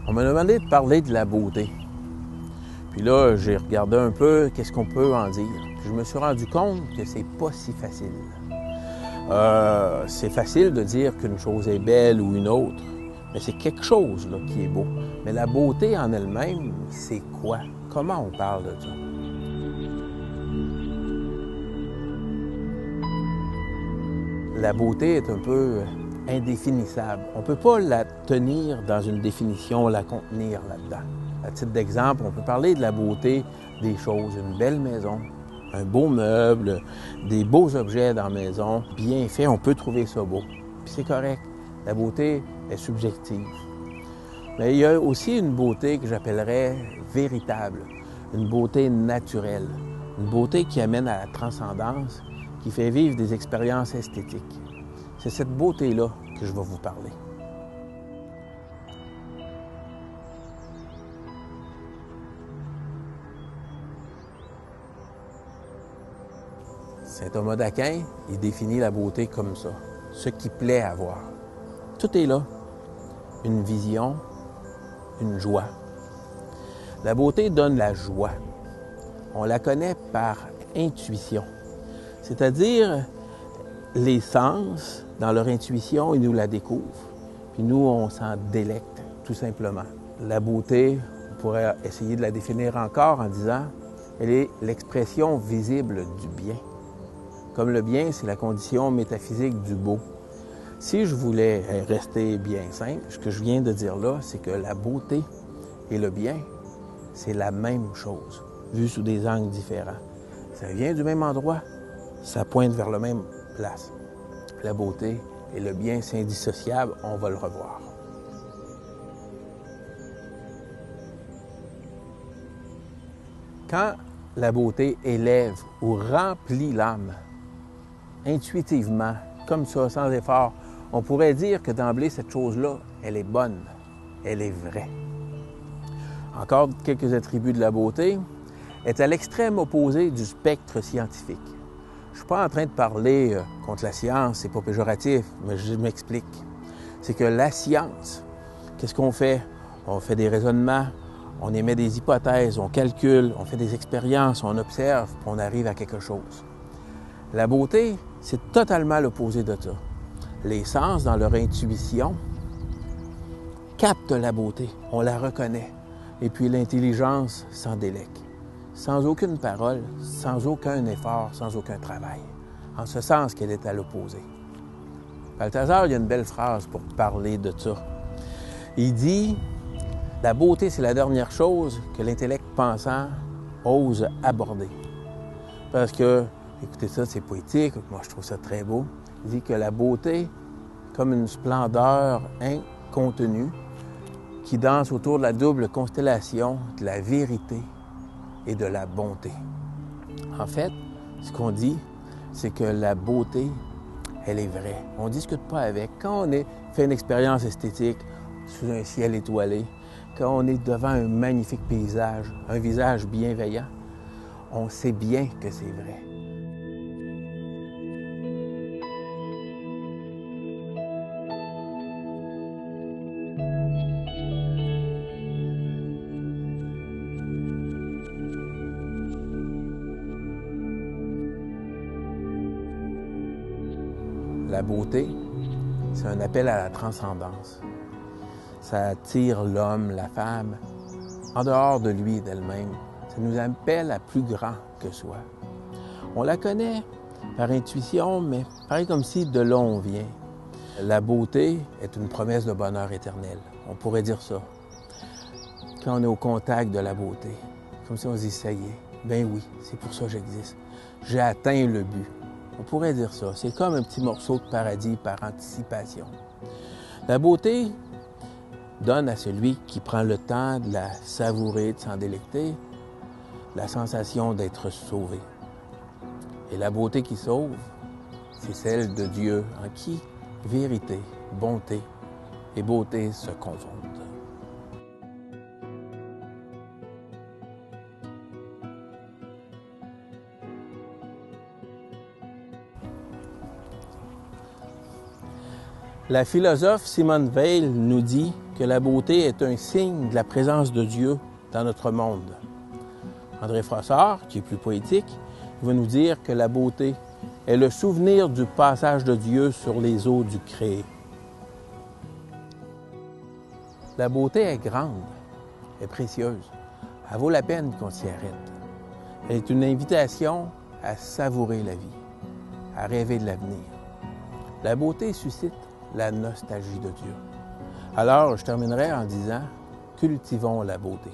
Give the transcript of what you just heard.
On m'a demandé de parler de la beauté. Puis là, j'ai regardé un peu qu'est-ce qu'on peut en dire. Puis je me suis rendu compte que c'est pas si facile. C'est facile de dire qu'une chose est belle ou une autre, mais c'est quelque chose là, qui est beau. Mais la beauté en elle-même, c'est quoi? Comment on parle de ça? La beauté est un peu indéfinissable. On ne peut pas la tenir dans une définition, la contenir là-dedans. À titre d'exemple, on peut parler de la beauté des choses, une belle maison, un beau meuble, des beaux objets dans la maison, bien fait, on peut trouver ça beau. Puis c'est correct, la beauté est subjective. Mais il y a aussi une beauté que j'appellerais véritable, une beauté naturelle, une beauté qui amène à la transcendance, qui fait vivre des expériences esthétiques. C'est cette beauté-là que je vais vous parler. Saint Thomas d'Aquin, il définit la beauté comme ça, ce qui plaît à voir. Tout est là, une vision, une joie. La beauté donne la joie. On la connaît par intuition, c'est-à-dire les sens, dans leur intuition, ils nous la découvrent. Puis nous, on s'en délecte, tout simplement. La beauté, on pourrait essayer de la définir encore en disant, elle est l'expression visible du bien. Comme le bien, c'est la condition métaphysique du beau. Si je voulais rester bien simple, ce que je viens de dire là, c'est que la beauté et le bien, c'est la même chose, vu sous des angles différents. Ça vient du même endroit, ça pointe vers la même place. La beauté et le bien, c'est indissociable, on va le revoir. Quand la beauté élève ou remplit l'âme, intuitivement, comme ça, sans effort, on pourrait dire que d'emblée, cette chose-là, elle est bonne, elle est vraie. Encore quelques attributs de la beauté, est à l'extrême opposé du spectre scientifique. Je ne suis pas en train de parler contre la science, c'est pas péjoratif, mais je m'explique. C'est que la science, qu'est-ce qu'on fait? On fait des raisonnements, on émet des hypothèses, on calcule, on fait des expériences, on observe, puis on arrive à quelque chose. La beauté, c'est totalement l'opposé de ça. Les sens, dans leur intuition, captent la beauté, on la reconnaît. Et puis l'intelligence s'en délecte. Sans aucune parole, sans aucun effort, sans aucun travail. En ce sens qu'elle est à l'opposé. Balthazar, il y a une belle phrase pour parler de ça. Il dit « La beauté, c'est la dernière chose que l'intellect pensant ose aborder. » Parce que, écoutez ça, c'est poétique, moi je trouve ça très beau. Il dit que la beauté, comme une splendeur incontenue, qui danse autour de la double constellation de la vérité et de la bonté. En fait, ce qu'on dit, c'est que la beauté, elle est vraie. On ne discute pas avec. Quand on fait une expérience esthétique sous un ciel étoilé, quand on est devant un magnifique paysage, un visage bienveillant, on sait bien que c'est vrai. La beauté, c'est un appel à la transcendance. Ça attire l'homme, la femme, en dehors de lui et d'elle-même. Ça nous appelle à plus grand que soi. On la connaît par intuition, mais pareil comme si de là on vient. La beauté est une promesse de bonheur éternel. On pourrait dire ça. Quand on est au contact de la beauté, comme si on se dit, ça y est, ben oui, c'est pour ça que j'existe. J'ai atteint le but. On pourrait dire ça. C'est comme un petit morceau de paradis par anticipation. La beauté donne à celui qui prend le temps de la savourer, de s'en délecter, la sensation d'être sauvé. Et la beauté qui sauve, c'est celle de Dieu, en qui vérité, bonté et beauté se confondent. La philosophe Simone Weil nous dit que la beauté est un signe de la présence de Dieu dans notre monde. André Frossard, qui est plus poétique, va nous dire que la beauté est le souvenir du passage de Dieu sur les eaux du créé. La beauté est grande, est précieuse. Elle vaut la peine qu'on s'y arrête. Elle est une invitation à savourer la vie, à rêver de l'avenir. La beauté suscite la nostalgie de Dieu. Alors, je terminerai en disant, cultivons la beauté.